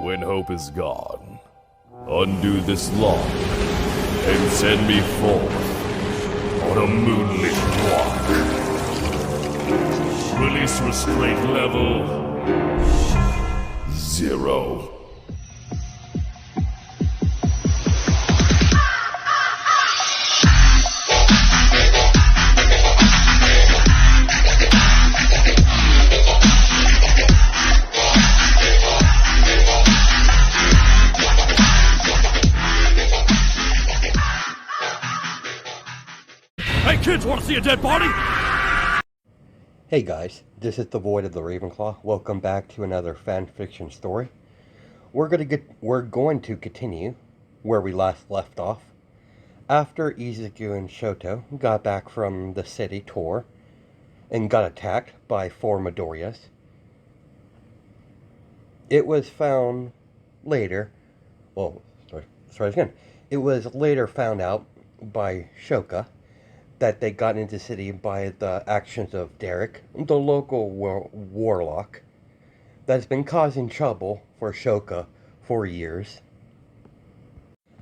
When hope is gone, undo this lock and send me forth on a moonlit walk. Release restraint level 0. Hey kids, wanna see a dead body? Hey guys, this is the Void of the Ravenclaw. Welcome back to another fan fiction story. We're going to continue where we last left off. After Izuku and Shoto got back from the city tour and got attacked by 4 Midoriyas, it was found later, it was later found out by Shoka that they got into the city by the actions of Derek, the local warlock, that's been causing trouble for Shoka for years.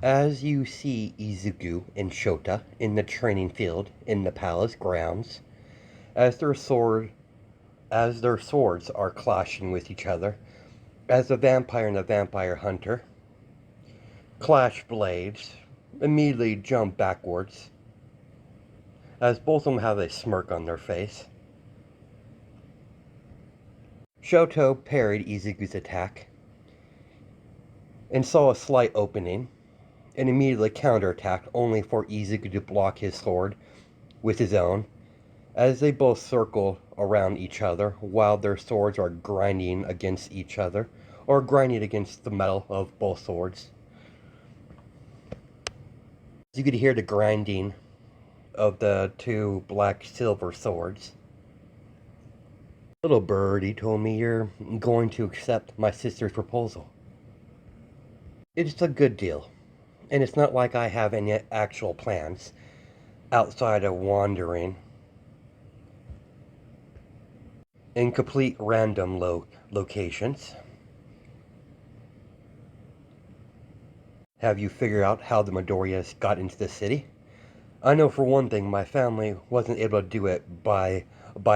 As you see Izuku and Shota in the training field in the palace grounds, as their swords are clashing with each other, as the vampire and the vampire hunter clash blades, immediately jump backwards, as both of them have a smirk on their face. Shoto parried Izuku's attack and saw a slight opening and immediately counterattacked, only for Izuku to block his sword with his own, as they both circle around each other while their swords are grinding against each other, or grinding against the metal of both swords. You could hear the grinding of the 2 black-silver swords. Little birdie told me you're going to accept my sister's proposal. It's a good deal, and it's not like I have any actual plans outside of wandering in complete random locations. Have you figured out how the Midoriyas got into the city? I know for one thing my family wasn't able to do it by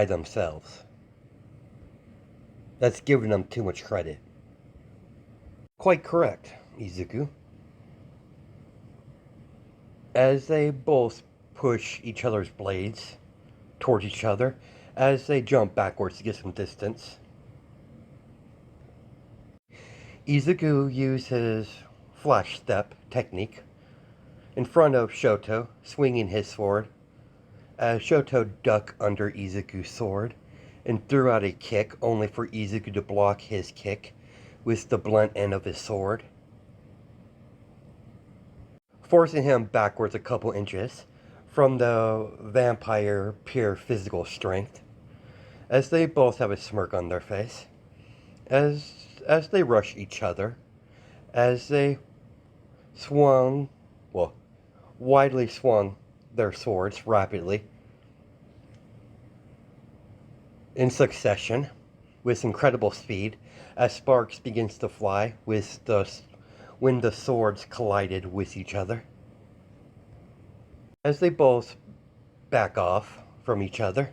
themselves. That's giving them too much credit. Quite correct, Izuku. As they both push each other's blades towards each other, as they jump backwards to get some distance, Izuku used his flash step technique in front of Shoto, swinging his sword, as Shoto ducked under Izuku's sword and threw out a kick, only for Izuku to block his kick with the blunt end of his sword, forcing him backwards a couple inches from the vampire pure physical strength, as they both have a smirk on their face, as they rush each other, as they widely swung their swords rapidly in succession with incredible speed, as sparks begins to fly when the swords collided with each other, as they both back off from each other.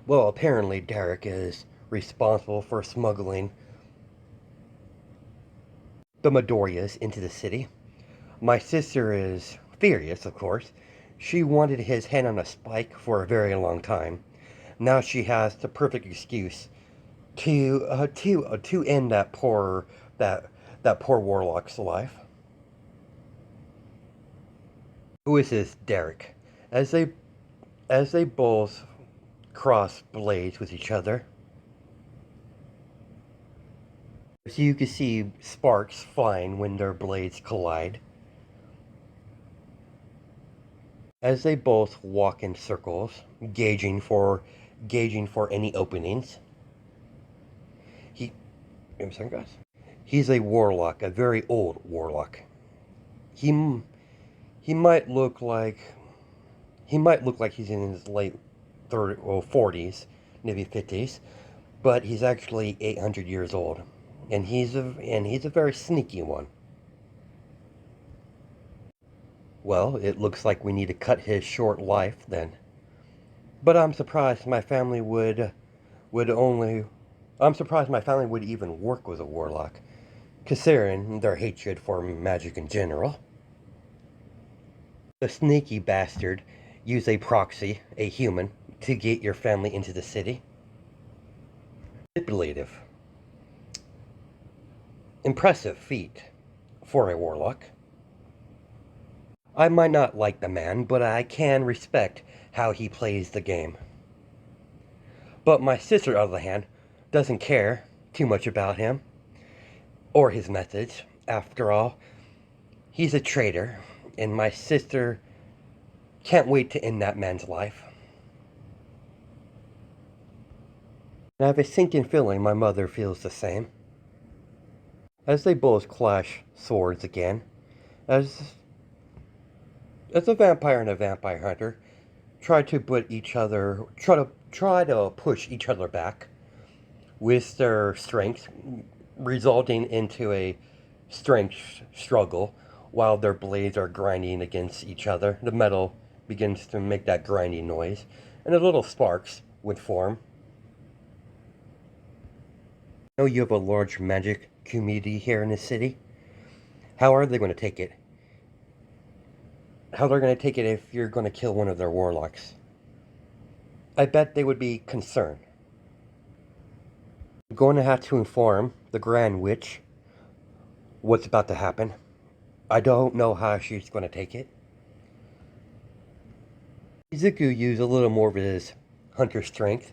Well, apparently Derek is responsible for smuggling the Midoriyas into the city. My sister is furious, of course. She wanted his head on a spike for a very long time. Now she has the perfect excuse to end that poor warlock's life. Who is this Derek? As they both cross blades with each other, so you can see sparks flying when their blades collide, as they both walk in circles, gauging for any openings. He's a warlock, a very old warlock. He might look like he's in his late 40s, maybe 50s, but he's actually 800 years old, and he's a very sneaky one. Well, it looks like we need to cut his short life then. But would only I'm surprised my family would even work with a warlock, considering their hatred for magic in general. The sneaky bastard used a proxy, a human, to get your family into the city. Manipulative. Impressive feat for a warlock. I might not like the man, but I can respect how he plays the game. But my sister, on the other hand, doesn't care too much about him or his methods. After all, he's a traitor, and my sister can't wait to end that man's life. And I have a sinking feeling my mother feels the same. As they both clash swords again, as a vampire and a vampire hunter try to push each other back with their strength, resulting into a strength struggle while their blades are grinding against each other. The metal begins to make that grinding noise, and the little sparks would form. I know you have a large magic community here in the city. How are they going to take it? How they're going to take it if you're going to kill one of their warlocks? I bet they would be concerned. I'm going to have to inform the Grand Witch what's about to happen. I don't know how she's going to take it. Izuku used a little more of his hunter strength,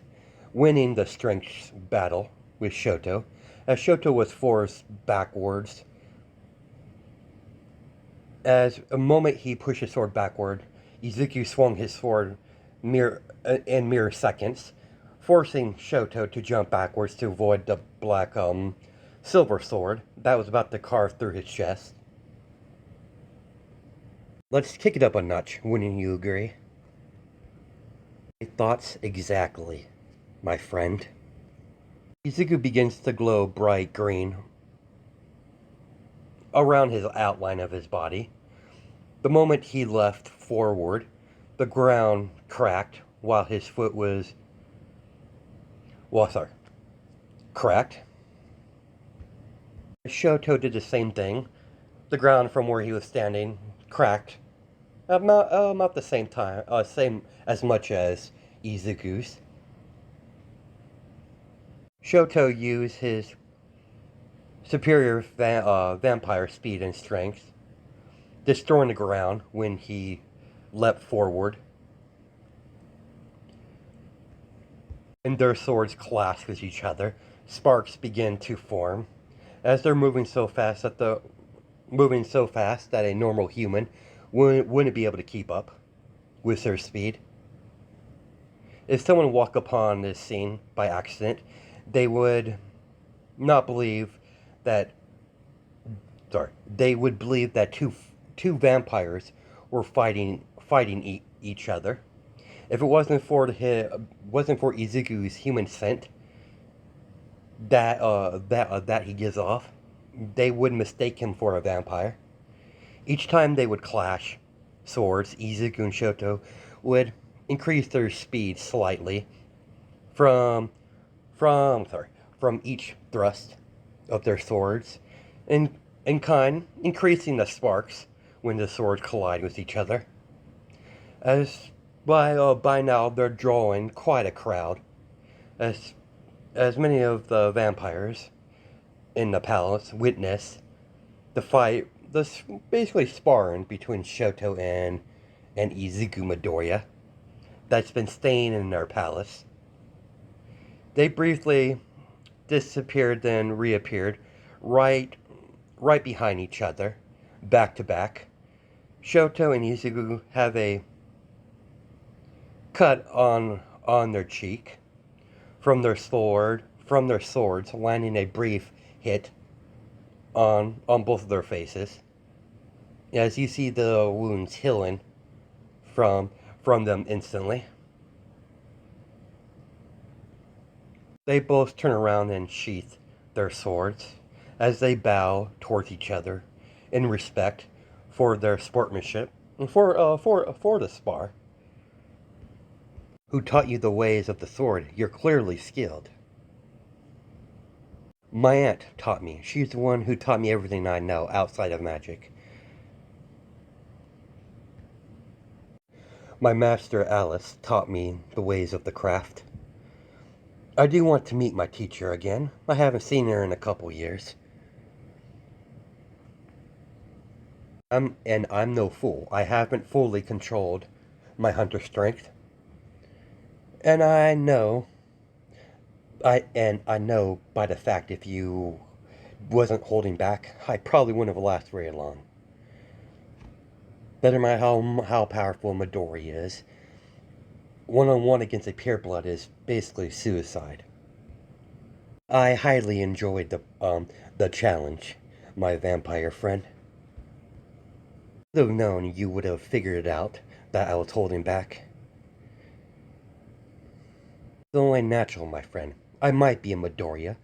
winning the strength battle with Shoto, as Shoto was forced backwards. As a moment he pushed his sword backward, Izuku swung his sword in mere seconds, forcing Shoto to jump backwards to avoid the black silver sword that was about to carve through his chest. Let's kick it up a notch, wouldn't you agree? My thoughts exactly, my friend. Izuku begins to glow bright green around his outline of his body. The moment he left forward, the ground cracked while his foot was... cracked. Shoto did the same thing. The ground from where he was standing cracked. About the same time, same as much as Izuku's. Shoto used his superior vampire speed and strength, destroying the ground when he leapt forward. And their swords clashed with each other. Sparks begin to form as they're moving so fast that a normal human wouldn't be able to keep up with their speed. If someone walked upon this scene by accident, they would not believe that. They would believe that two vampires were fighting each other. If it wasn't for Izuku's human scent that he gives off, they would mistake him for a vampire. Each time they would clash swords, Izuku and Shoto would increase their speed slightly from each thrust of their swords, and increasing the sparks when the swords collide with each other. As by now they're drawing quite a crowd, as many of the vampires in the palace witness the fight, this basically sparring between Shoto and Izuku Midoriya that's been staying in their palace. They briefly disappeared, then reappeared right behind each other, back to back. Shoto and Izuku have a cut on their cheek from their swords, landing a brief hit on both of their faces. As you see the wounds healing from them instantly. They both turn around and sheath their swords as they bow towards each other in respect for their sportsmanship and for the spar. Who taught you the ways of the sword? You're clearly skilled. My aunt taught me. She's the one who taught me everything I know outside of magic. My master Alice taught me the ways of the craft. I do want to meet my teacher again. I haven't seen her in a couple years. I'm no fool. I haven't fully controlled my hunter strength. And I know by the fact if you wasn't holding back, I probably wouldn't have lasted very long. Doesn't matter how powerful Midori is. One-on-one against a pureblood is basically suicide. I highly enjoyed the challenge, my vampire friend. Though known you would have figured it out that I was holding back. It's only natural, my friend. I might be a Midoriya,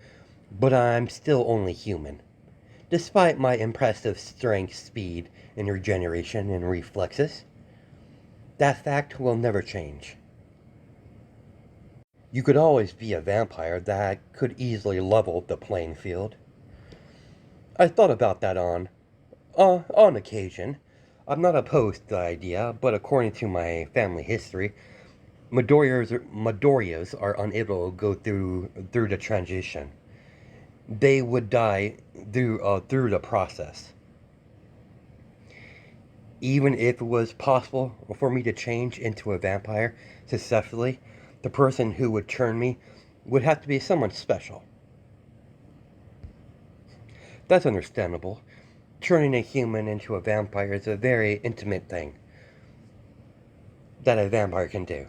but I'm still only human. Despite my impressive strength, speed, and regeneration and reflexes, that fact will never change. You could always be a vampire that could easily level the playing field. I thought about that on occasion. I'm not opposed to the idea, but according to my family history, Midoriyas are unable to go through the transition. They would die through the process. Even if it was possible for me to change into a vampire successfully, the person who would turn me would have to be someone special. That's understandable. Turning a human into a vampire is a very intimate thing that a vampire can do.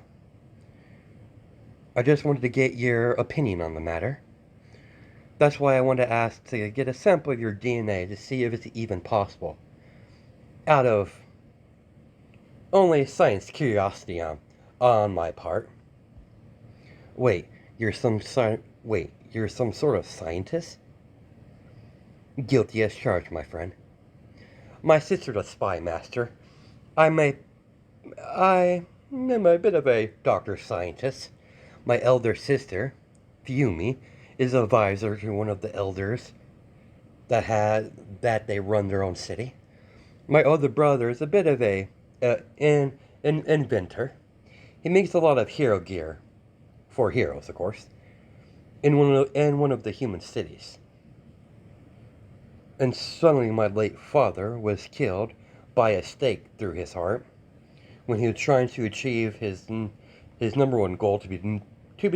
I just wanted to get your opinion on the matter. That's why I wanted to ask to get a sample of your DNA to see if it's even possible. Out of only science curiosity on my part. Wait, you're some sort of scientist? Guilty as charged, my friend. My sister's a spy master. I am a bit of a doctor scientist. My elder sister, Fumi, is a advisor to one of the elders that they run their own city. My other brother is a bit of an inventor. He makes a lot of hero gear, for heroes, of course, in one of the human cities. And suddenly my late father was killed by a stake through his heart when he was trying to achieve his number one goal to be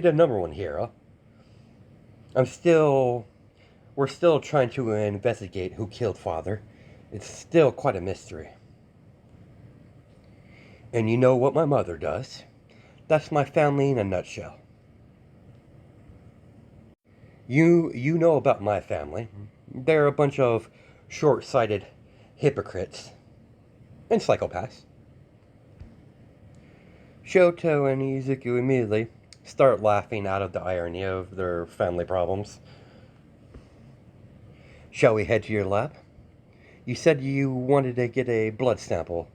the number one hero. We're still trying to investigate who killed father. It's still quite a mystery. And you know what my mother does? That's my family in a nutshell. You know about my family. They're a bunch of short-sighted hypocrites and psychopaths. Shoto and Izuku immediately start laughing out of the irony of their family problems. Shall we head to your lab? You said you wanted to get a blood sample.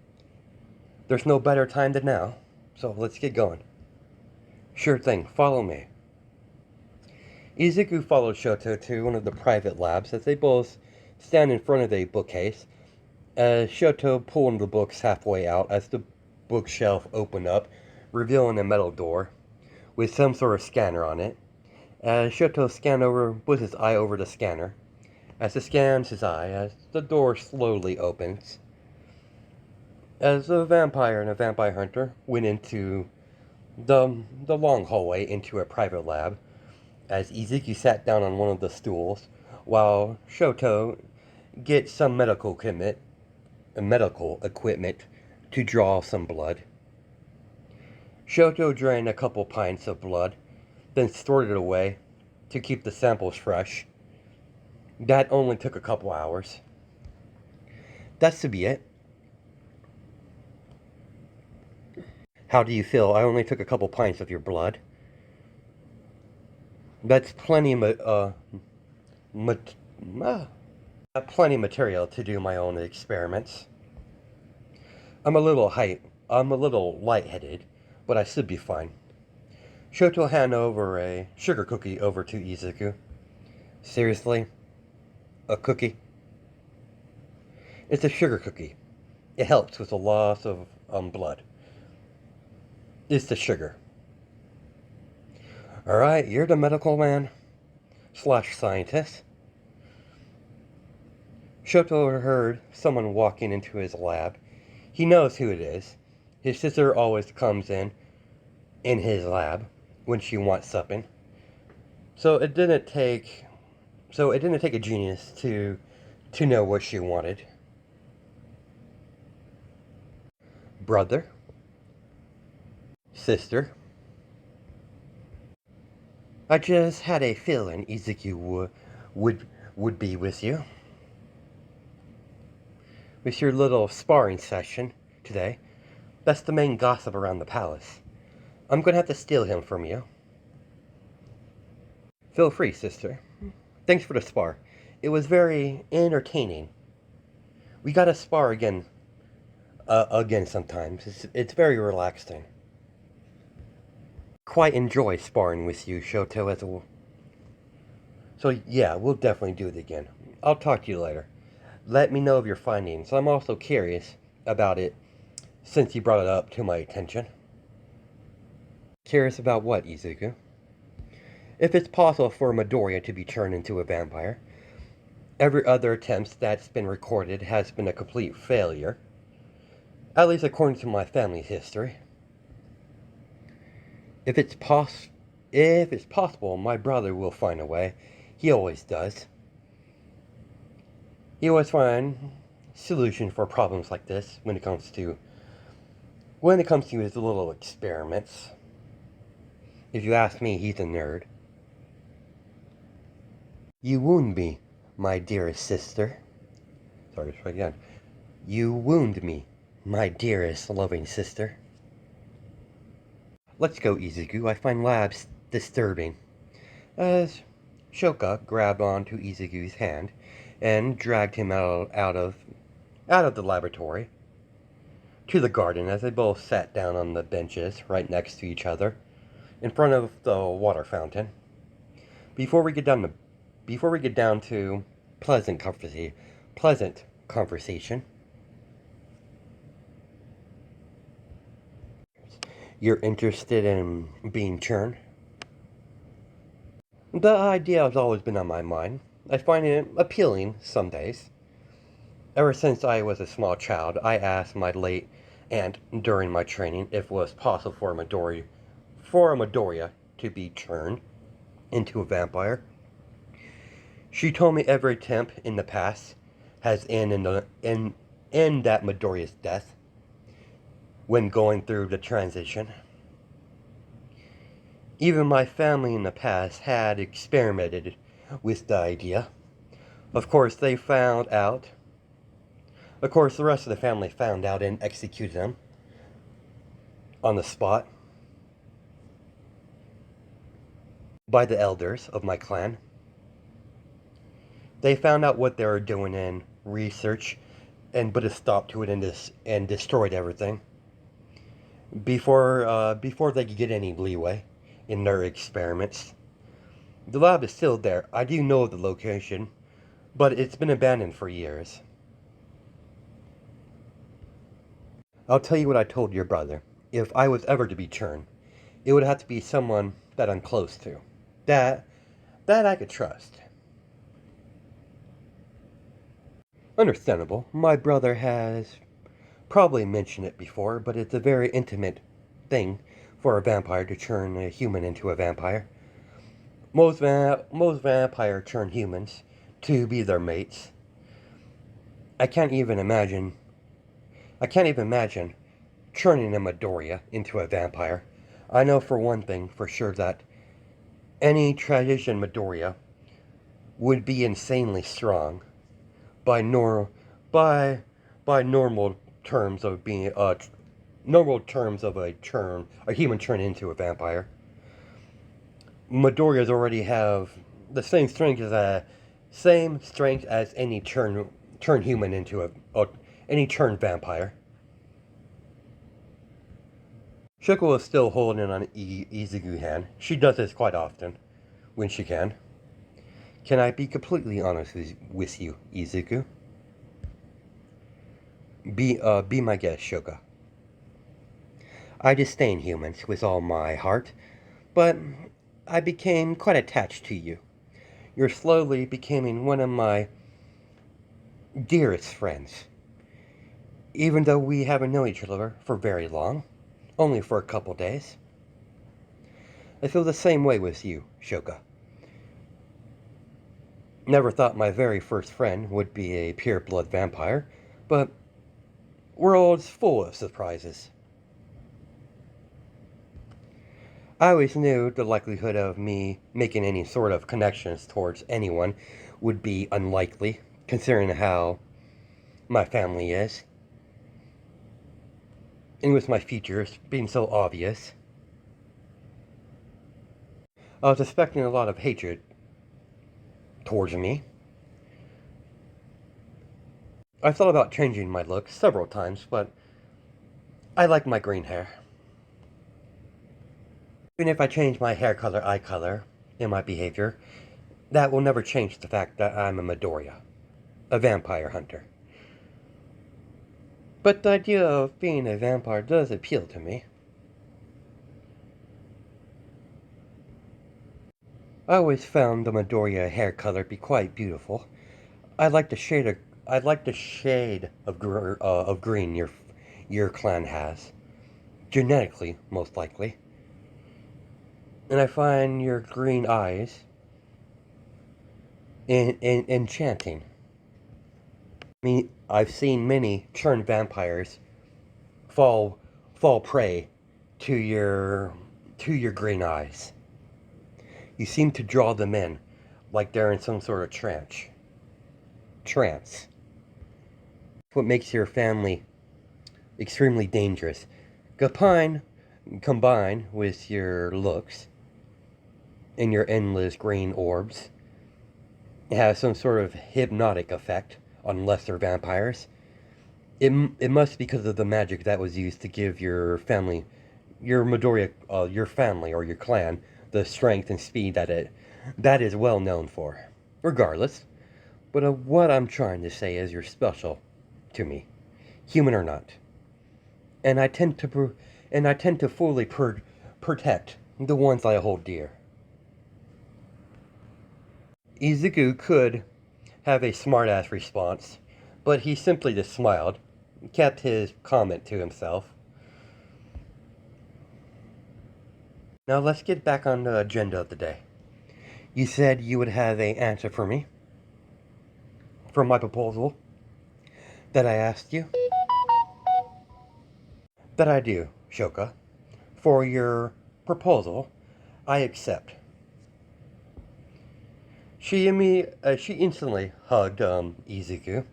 There's no better time than now, so let's get going. Sure thing, follow me. Izuku followed Shoto to one of the private labs as they both stand in front of a bookcase. As Shoto pulled one of the books halfway out as the bookshelf opened up, revealing a metal door with some sort of scanner on it. As Shoto scanned with his eye over the scanner, as he scans his eye, as the door slowly opens, as a vampire and a vampire hunter went into the long hallway into a private lab, as Izuku sat down on one of the stools, while Shoto gets some medical equipment to draw some blood. Shoto drained a couple pints of blood, then stored it away to keep the samples fresh. That only took a couple hours. That's to be it. How do you feel? I only took a couple pints of your blood. That's mat- uh, plenty material to do my own experiments. I'm a little lightheaded, but I should be fine. Shoto hand over a sugar cookie over to Izuku. Seriously? A cookie? It's a sugar cookie. It helps with the loss of blood. It's the sugar. Alright, you're the medical man slash scientist. Shoto overheard someone walking into his lab. He knows who it is. His sister always comes in his lab when she wants something. So it didn't take a genius to know what she wanted. Brother, sister. I just had a feeling Izuku would be with you. With your little sparring session today. That's the main gossip around the palace. I'm gonna have to steal him from you. Feel free, sister. Thanks for the spar. It was very entertaining. We gotta spar again sometimes. It's very relaxing. Quite enjoy sparring with you, Shoto, as well. So yeah, we'll definitely do it again. I'll talk to you later. Let me know of your findings. I'm also curious about it since you brought it up to my attention. Curious about what, Izuku? If it's possible for Midoriya to be turned into a vampire. Every other attempt that's been recorded has been a complete failure. At least according to my family's history. If it's possible, my brother will find a way. He always does. He always finds solution for problems like this when it comes to his little experiments. If you ask me, he's a nerd. You wound me, my dearest sister. Sorry, try again. You wound me, my dearest loving sister. Let's go, Izuku. I find labs disturbing. As Shoka grabbed onto Izuku's hand and dragged him out of the laboratory to the garden as they both sat down on the benches right next to each other in front of the water fountain. Before we get down to pleasant conversation. You're interested in being churned? The idea has always been on my mind. I find it appealing some days. Ever since I was a small child, I asked my late aunt during my training if it was possible for a Midoriya to be turned into a vampire. She told me every attempt in the past has ended in that Midoriya's death when going through the transition. Even my family in the past had experimented with the idea. Of course, the rest of the family found out and executed them on the spot by the elders of my clan. They found out what they were doing in research and put a stop to it and destroyed everything before they could get any leeway in their experiments. The lab is still there. I do know the location, but it's been abandoned for years. I'll tell you what I told your brother. If I was ever to be turned, it would have to be someone that I'm close to. That I could trust. Understandable. My brother has probably mentioned it before, but it's a very intimate thing for a vampire to turn a human into a vampire. Most vampires turn humans to be their mates. I can't even imagine turning a Midoriya into a vampire. I know for one thing for sure that any tradition Midoriya would be insanely strong by normal terms of being normal terms of a human turn into a vampire. Midoriyas already have the same strength as any turn human into any turn vampire. Shoko is still holding on Izuku's hand. She does this quite often, when she can. Can I be completely honest with you, Izuku? Be my guest, Shoka. I disdain humans with all my heart, but I became quite attached to you. You're slowly becoming one of my dearest friends. Even though we haven't known each other for very long, only for a couple days. I feel the same way with you, Shoka. Never thought my very first friend would be a pure-blood vampire, but world's full of surprises. I always knew the likelihood of me making any sort of connections towards anyone would be unlikely, considering how my family is. And with my features being so obvious, I was expecting a lot of hatred towards me. I thought about changing my look several times, but I like my green hair. Even if I change my hair color, eye color, and my behavior, that will never change the fact that I'm a Midoriya, a vampire hunter. But the idea of being a vampire does appeal to me. I always found the Midoriya hair color be quite beautiful. I like the shade of green your clan has, genetically most likely. And I find your green eyes enchanting. I mean, I've seen many turned vampires fall prey to your green eyes. You seem to draw them in, like they're in some sort of trance. What makes your family extremely dangerous. Combined with your looks and your endless green orbs, it has some sort of hypnotic effect on lesser vampires. It must be because of the magic that was used to give your family, your Midoriya, your family or your clan, the strength and speed that is well known for. Regardless, but what I'm trying to say is you're special to me, human or not, and I tend to fully protect the ones I hold dear. Izuku could have a smartass response, but he simply just smiled, kept his comment to himself. Now let's get back on the agenda of the day. You said you would have an answer for me, for my proposal that I asked you. That I do, Shoka. For your proposal, I accept. She instantly hugged Izuku.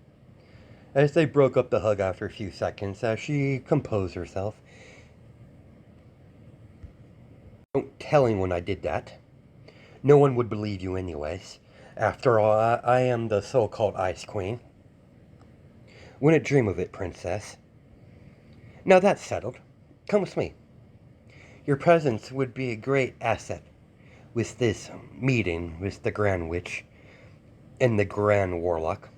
As they broke up the hug after a few seconds, as she composed herself. Don't tell anyone I did that. No one would believe you anyways. After all, I am the so-called Ice Queen. Wouldn't dream of it, princess. Now that's settled. Come with me. Your presence would be a great asset with this meeting with the Grand Witch and the Grand Warlock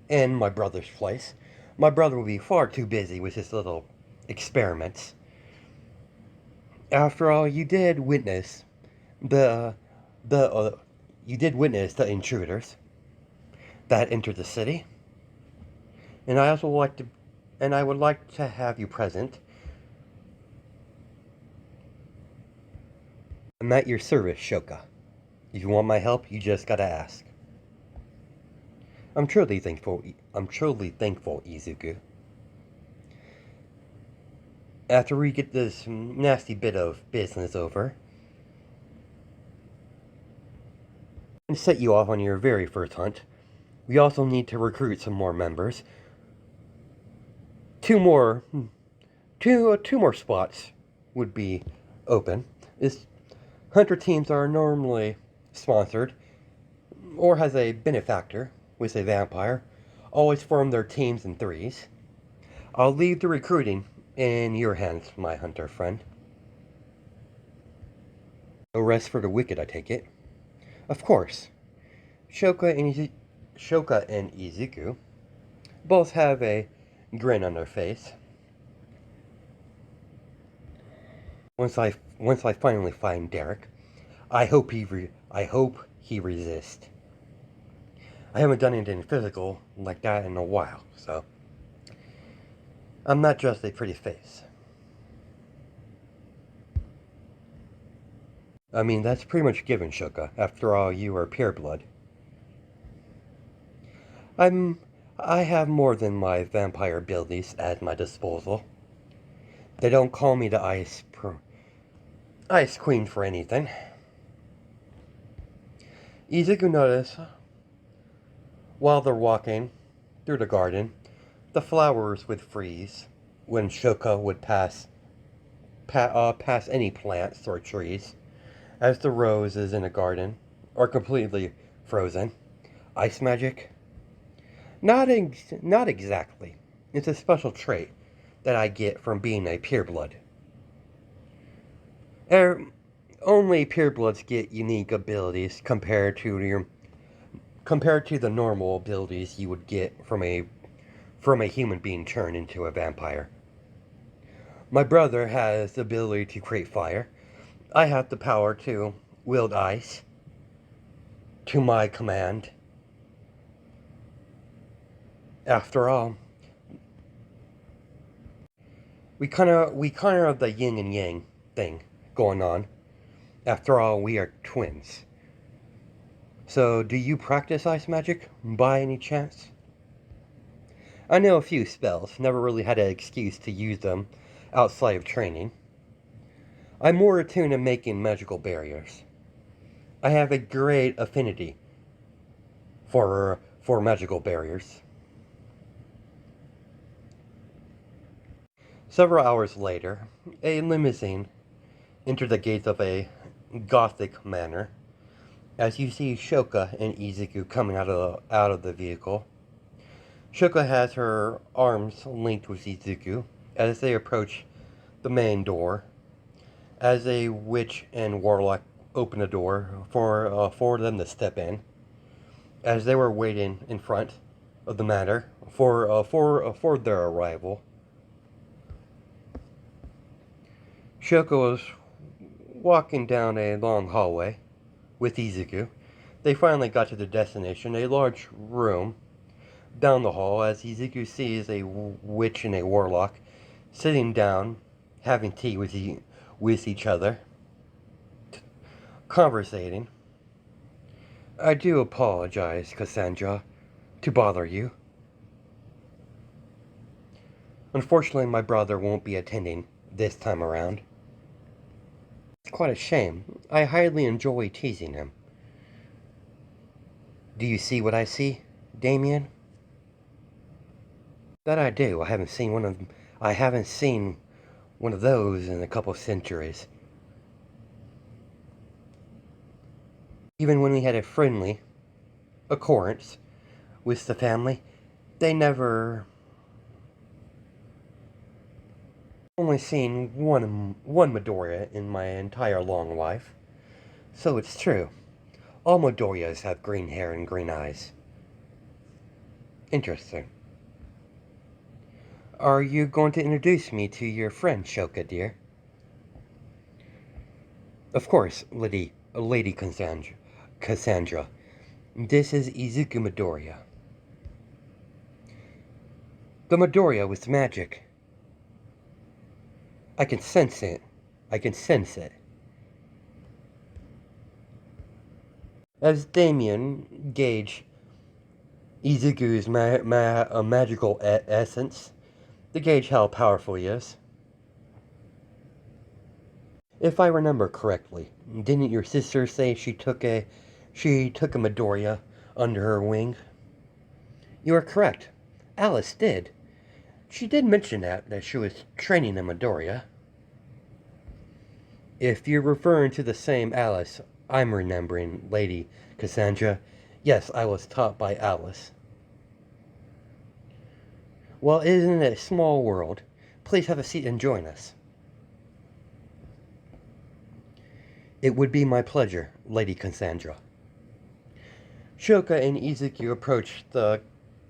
and my brother's place. My brother will be far too busy with his little experiments. After all, you did witness the intruders that entered the city, and I would like to have you present. I'm at your service, Shoka. If you want my help, you just gotta ask. I'm truly thankful, Izuku. After we get this nasty bit of business over, and set you off on your very first hunt, we also need to recruit some more members. Two more spots would be open. Hunter teams are normally sponsored or has a benefactor with a vampire. Always form their teams in threes. I'll leave the recruiting in your hands, my hunter friend. No rest for the wicked, I take it. Of course. Shoka and Izuku both have a grin on their face. Once I finally find Derek, I hope he resists. I haven't done anything physical like that in a while, so I'm not just a pretty face. I mean, that's pretty much given, Shoka. After all, you are pureblood. I have more than my vampire abilities at my disposal. They don't call me the Ice Queen for anything. Izuku noticed, while they're walking through the garden, the flowers would freeze when Shoka would pass any plants or trees, as the roses in a garden are completely frozen. Ice magic? Not exactly. It's a special trait that I get from being a pureblood. Only purebloods get unique abilities compared to the normal abilities you would get from a human being turned into a vampire. My brother has the ability to create fire. I have the power to wield ice to my command. After all, we kind of have the yin and yang thing going on. After all, we are twins. So, do you practice ice magic by any chance? I know a few spells, never really had an excuse to use them outside of training. I'm more attuned to making magical barriers. I have a great affinity for magical barriers. Several hours later, a limousine entered the gates of a Gothic manor. As you see Shoka and Izuku coming out of the vehicle, Shoka has her arms linked with Izuku as they approach the main door. As a witch and warlock open the door for them to step in, as they were waiting in front of the manor for their arrival, Shoka was walking down a long hallway with Izuku. They finally got to their destination, a large room down the hall, as Izuku sees a witch and a warlock sitting down, having tea with each other, conversating. I do apologize, Cassandra, to bother you. Unfortunately, my brother won't be attending this time around. It's quite a shame. I highly enjoy teasing him. Do you see what I see, Damien? That I do. I haven't seen one of those in a couple centuries. Even when we had a friendly occurrence with the family, they never... Only seen one Midoriya in my entire long life. So it's true. All Midoriyas have green hair and green eyes. Interesting. Are you going to introduce me to your friend, Shoka, dear? Of course, Lady Cassandra. This is Izuku Midoriya. The Midoriya with magic. I can sense it. As Damien gauge Izuku's magical essence, to gauge how powerful he is. If I remember correctly, didn't your sister say she took a Midoriya under her wing? You are correct. Alice did. She did mention that she was training a Midoriya. If you're referring to the same Alice I'm remembering, Lady Cassandra, yes, I was taught by Alice. Well, isn't it a small world? Please have a seat and join us. It would be my pleasure, Lady Cassandra. Shoka and Izuku approached the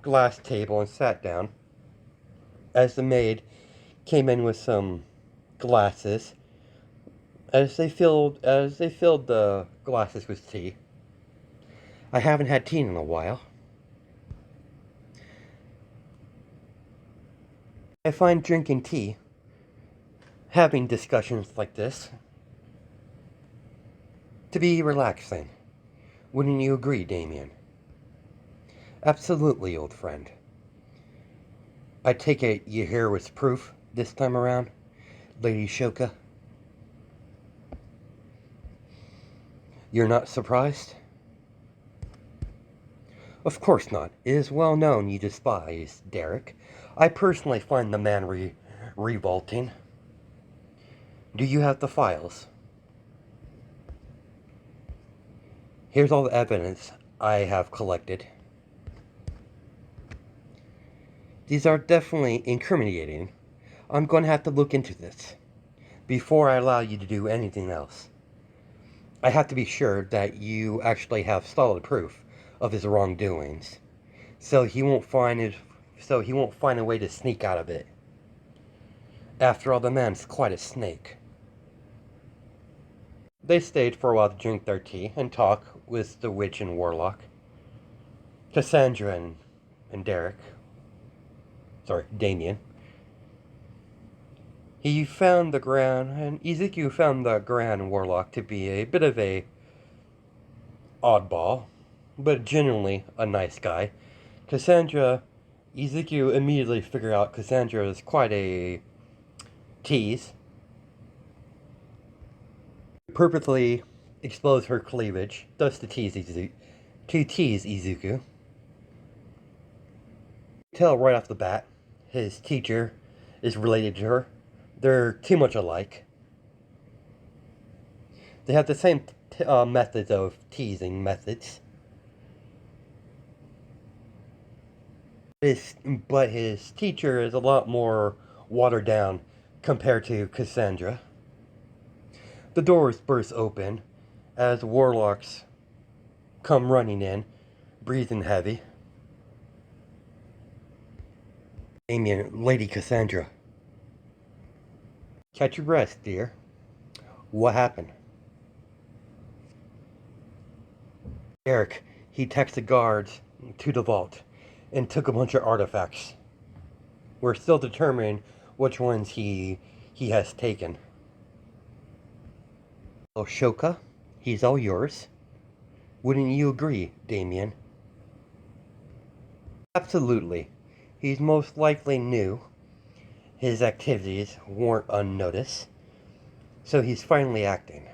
glass table and sat down. As the maid came in with some glasses, as they filled the glasses with tea. I haven't had tea in a while. I find drinking tea, having discussions like this, to be relaxing. Wouldn't you agree, Damien? Absolutely, old friend. I take it you here with proof this time around, Lady Shoka? You're not surprised? Of course not. It is well known you despise Derek. I personally find the man revolting. Do you have the files? Here's all the evidence I have collected. These are definitely incriminating. I'm going to have to look into this before I allow you to do anything else. I have to be sure that you actually have solid proof of his wrongdoings, so he won't find a way to sneak out of it. After all, the man's quite a snake. They stayed for a while to drink their tea and talk with the witch and warlock. Cassandra and Damien. And Izuku found the Grand Warlock to be a bit of a oddball, but genuinely a nice guy. Izuku immediately figured out Cassandra is quite a tease. Purposely expose her cleavage, thus to tease Izuku. Tell right off the bat, his teacher is related to her. They're too much alike. They have the same methods of teasing methods. But his teacher is a lot more watered down compared to Cassandra. The doors burst open as warlocks come running in, breathing heavy. Damien, Lady Cassandra. Catch your breath, dear. What happened? Eric, he texted guards to the vault and took a bunch of artifacts. We're still determining which ones he has taken. Oh, Shoka, he's all yours. Wouldn't you agree, Damien? Absolutely. He's most likely new. His activities weren't unnoticed, so he's finally acting.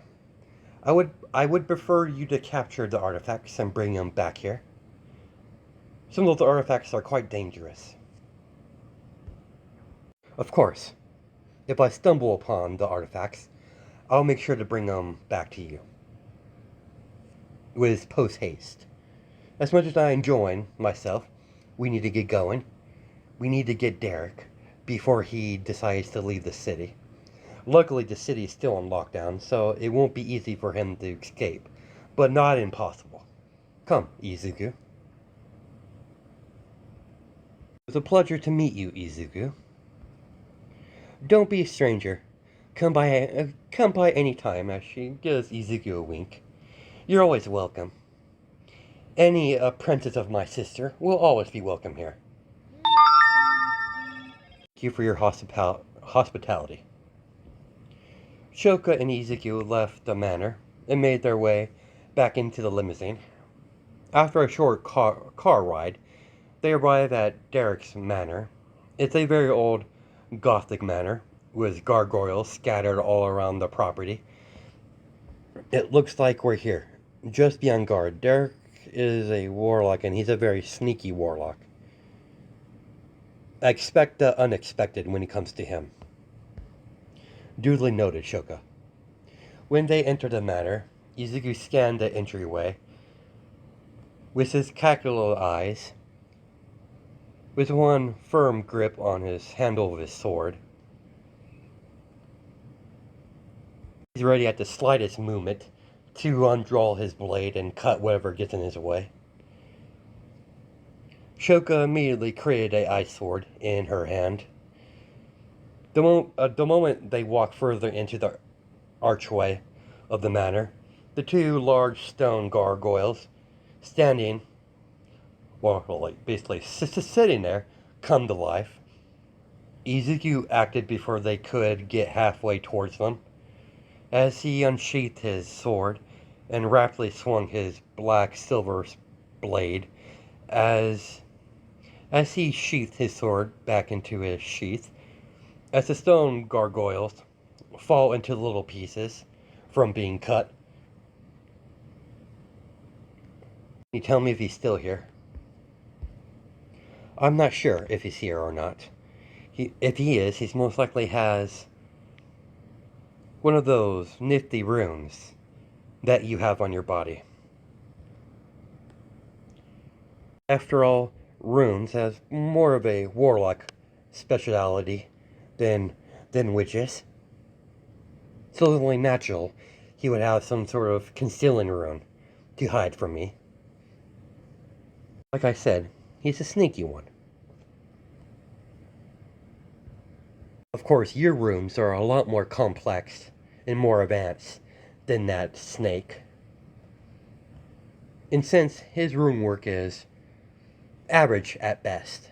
I would prefer you to capture the artifacts and bring them back here. Some of the artifacts are quite dangerous. Of course, if I stumble upon the artifacts, I'll make sure to bring them back to you. With post-haste. As much as I enjoy myself, we need to get going. We need to get Derek before he decides to leave the city. Luckily, the city is still on lockdown, so it won't be easy for him to escape, but not impossible. Come, Izuku. It was a pleasure to meet you, Izuku. Don't be a stranger. Come by any time, as she gives Izuku a wink. You're always welcome. Any apprentice of my sister will always be welcome here. Thank you for your hospitality. Shoka and Izuku left the manor and made their way back into the limousine. After a short car ride, they arrive at Derek's manor. It's a very old Gothic manor with gargoyles scattered all around the property. It looks like we're here. Just be on guard. Derek is a warlock, and he's a very sneaky warlock. Expect the unexpected when it comes to him. Duly noted, Shoka. When they entered the manor, Izuku scanned the entryway with his calculable eyes, with one firm grip on his handle of his sword. He's ready at the slightest movement to undraw his blade and cut whatever gets in his way. Shoka immediately created a ice sword in her hand. The moment they walked further into the archway of the manor, the two large stone gargoyles standing, well, like basically sitting there, come to life. Izuku acted before they could get halfway towards them, as he unsheathed his sword and rapidly swung his black silver blade as he sheathed his sword back into his sheath. As the stone gargoyles fall into little pieces from being cut. Can you tell me if he's still here? I'm not sure if he's here or not. If he is, he most likely has one of those nifty runes that you have on your body. After all, runes has more of a warlock speciality than witches. So it's only natural he would have some sort of concealing rune to hide from me. Like I said, he's a sneaky one. Of course, your runes are a lot more complex and more advanced than that snake. And since his rune work is average at best,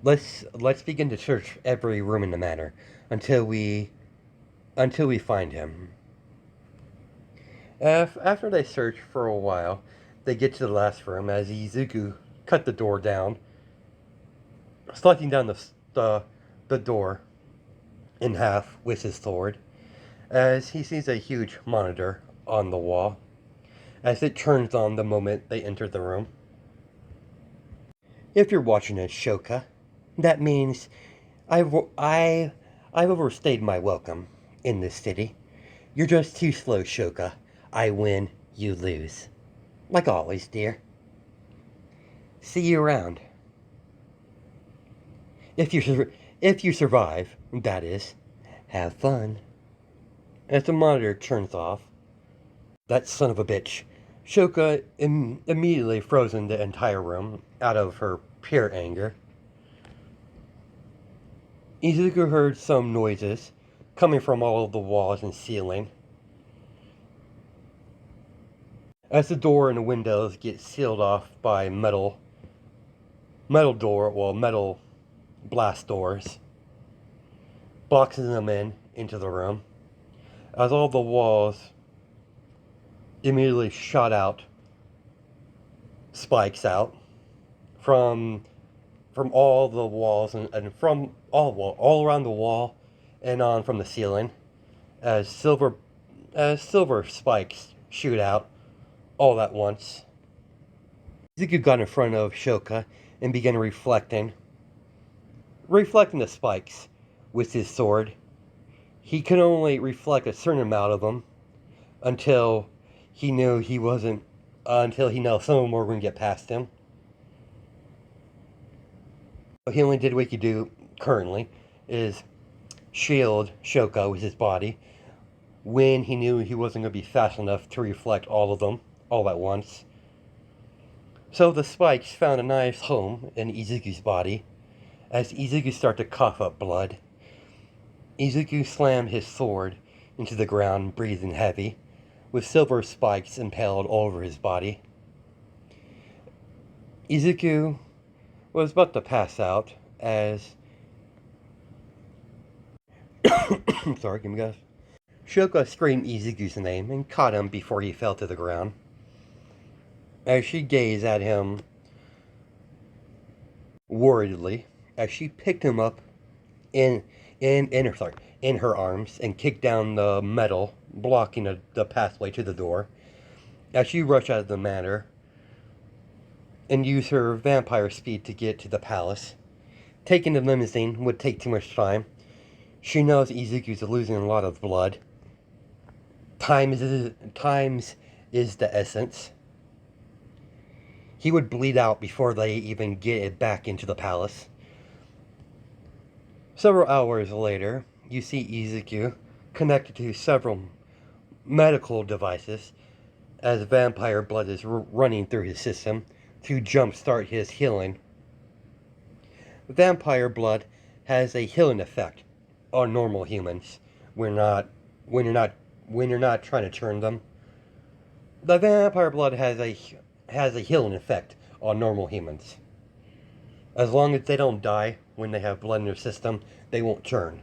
let's begin to search every room in the manor until we find him. After they search for a while, they get to the last room as Izuku cut the door down, slicing down the door in half with his sword, as he sees a huge monitor on the wall, as it turns on the moment they enter the room. If you're watching it, Shoka, that means I've overstayed my welcome in this city. You're just too slow, Shoka. I win, you lose. Like always, dear. See you around. If you survive, that is. Have fun. As the monitor turns off, that son of a bitch, Shoka immediately frozen the entire room out of her pure anger. Izuku heard some noises coming from all of the walls and ceiling. As the door and the windows get sealed off by metal blast doors, boxing them into the room, as all the walls immediately shot out spikes out from all the walls and from all around the wall and on from the ceiling, as silver spikes shoot out all at once. Izuku got in front of Shoka and began reflecting the spikes with his sword. He could only reflect a certain amount of them until he knew some of them were going to get past him. He only did what he could do currently, is shield Shoka with his body when he knew he wasn't going to be fast enough to reflect all of them all at once. So the spikes found a nice home in Izuku's body. As Izuku started to cough up blood, Izuku slammed his sword into the ground, breathing heavy, with silver spikes impaled all over his body. Izuku was about to pass out as sorry, give me guys. Shoka screamed Izuku's name and caught him before he fell to the ground. As she gazed at him worriedly, as she picked him up in her arms and kicked down the metal blocking the pathway to the door, as she rushed out of the manor and used her vampire speed to get to the palace. Taking the limousine would take too much time. She knows Izuku's losing a lot of blood. Times is the essence. He would bleed out before they even get it back into the palace. Several hours later, you see Izuku connected to several medical devices as vampire blood is running through his system to jumpstart his healing. Vampire blood has a healing effect on normal humans. When you're not trying to turn them. The vampire blood has a healing effect on normal humans. As long as they don't die when they have blood in their system, they won't turn.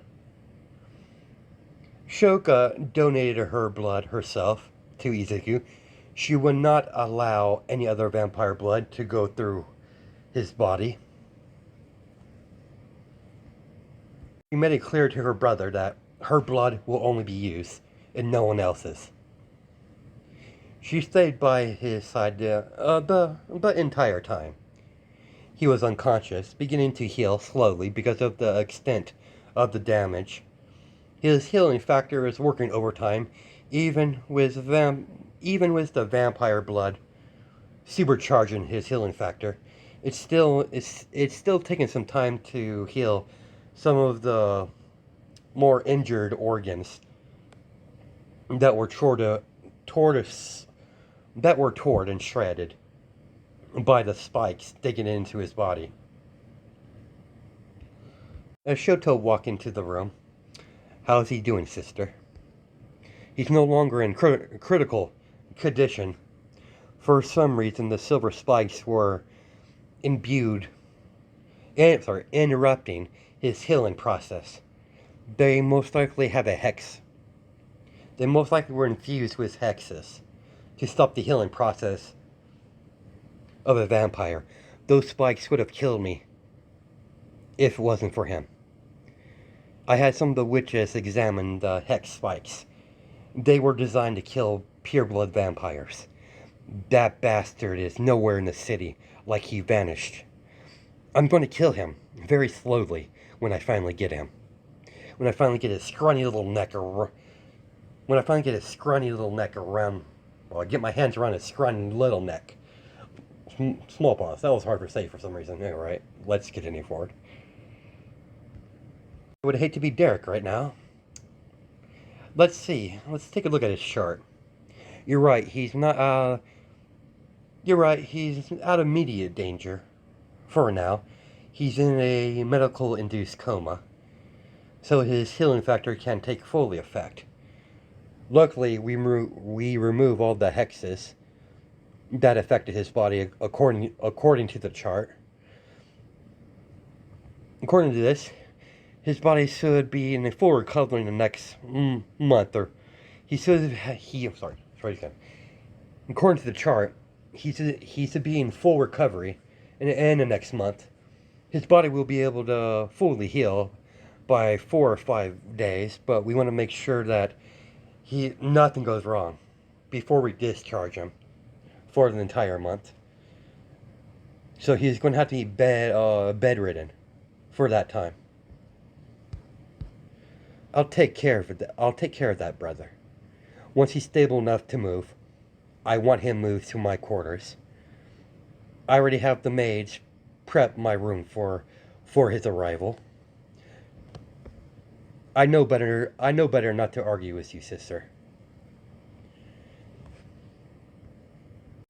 Shoka donated her blood herself to Izuku. She would not allow any other vampire blood to go through his body. She made it clear to her brother that her blood will only be used and no one else's. She stayed by his side the entire time. He was unconscious, beginning to heal slowly because of the extent of the damage. His healing factor is working overtime, even with the vampire blood supercharging his healing factor. It's still taking some time to heal some of the more injured organs that were torn and shredded by the spikes digging into his body. As Shoto walked into the room, "How's he doing, sister?" He's no longer in critical condition. For some reason, the silver spikes were interrupting his healing process. They most likely have a hex. They most likely were infused with hexes to stop the healing process of a vampire. Those spikes would have killed me if it wasn't for him. I had some of the witches examine the hex spikes. They were designed to kill pureblood vampires. That bastard is nowhere in the city, like he vanished. I'm going to kill him, very slowly, when I finally get him. When I finally get his scrawny little neck around... Well, I get my hands around his scrawny little neck. Small pause. That was hard to say for some reason. Yeah, right. Let's continue forward. I would hate to be Derek right now. Let's see. Let's take a look at his chart. You're right. He's not, You're right. He's out of immediate danger. For now. He's in a medical-induced coma. So his healing factor can take fully effect. Luckily, we remove all the hexes that affected his body according to the chart. According to this, his body should be in a full recovery in the next month, or According to the chart, he's to be in full recovery in the next month. His body will be able to fully heal by 4 or 5 days, but we want to make sure that nothing goes wrong before we discharge him for an entire month. So he's going to have to be bedridden for that time. I'll take care of it. I'll take care of that, brother. Once he's stable enough to move, I want him moved to my quarters. I already have the maids prep my room for his arrival. I know better not to argue with you, sister.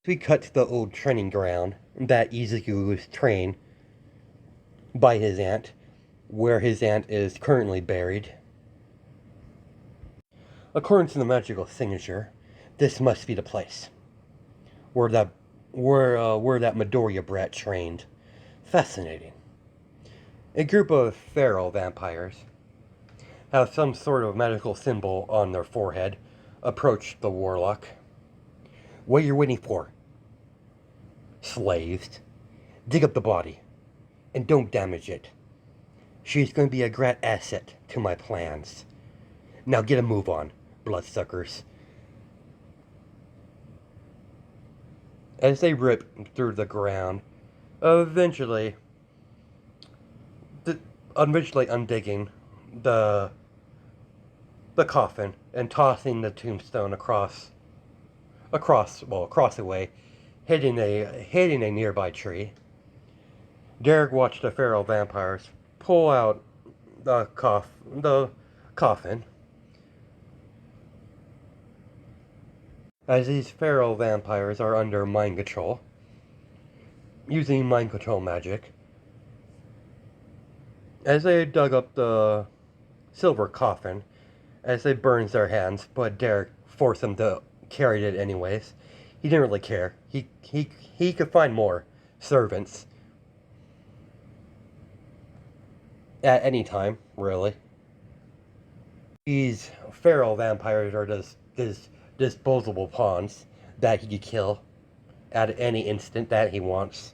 We cut to the old training ground that Izuku was trained by his aunt, where his aunt is currently buried. According to the magical signature, this must be the place where that Midoriya brat trained. Fascinating. A group of feral vampires have some sort of magical symbol on their forehead approach the warlock. What are you waiting for? Slaves. Dig up the body and don't damage it. She's going to be a great asset to my plans. Now get a move on, bloodsuckers. As they rip through the ground, eventually undigging the coffin and tossing the tombstone across the way, hitting a nearby tree. Derek watched the feral vampires pull out the coffin. As these feral vampires are under mind control, using mind control magic, as they dug up the silver coffin, as it burns their hands, but Derek forced them to carry it anyways. He didn't really care. He could find more servants at any time, really. These feral vampires are just disposable pawns that he could kill at any instant that he wants.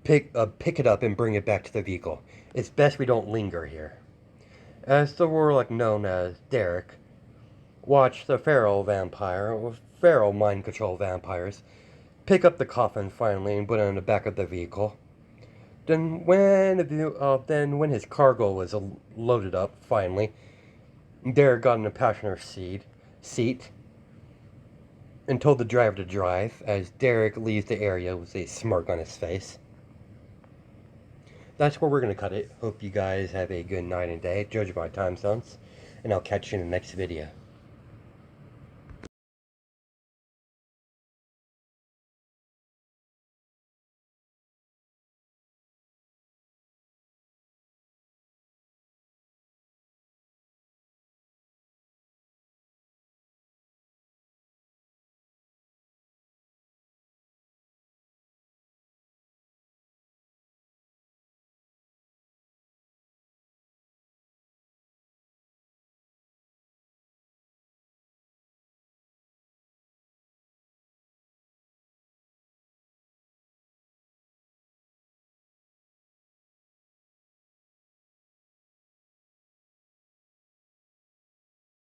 Pick it up and bring it back to the vehicle. It's best we don't linger here. As the warlock known as Derek watched the feral mind control vampires pick up the coffin finally and put it in the back of the vehicle. Then when his cargo was loaded up finally, Derek got in the passenger seat and told the driver to drive as Derek leaves the area with a smirk on his face. That's where we're going to cut it. Hope you guys have a good night and day, judging by time zones, and I'll catch you in the next video.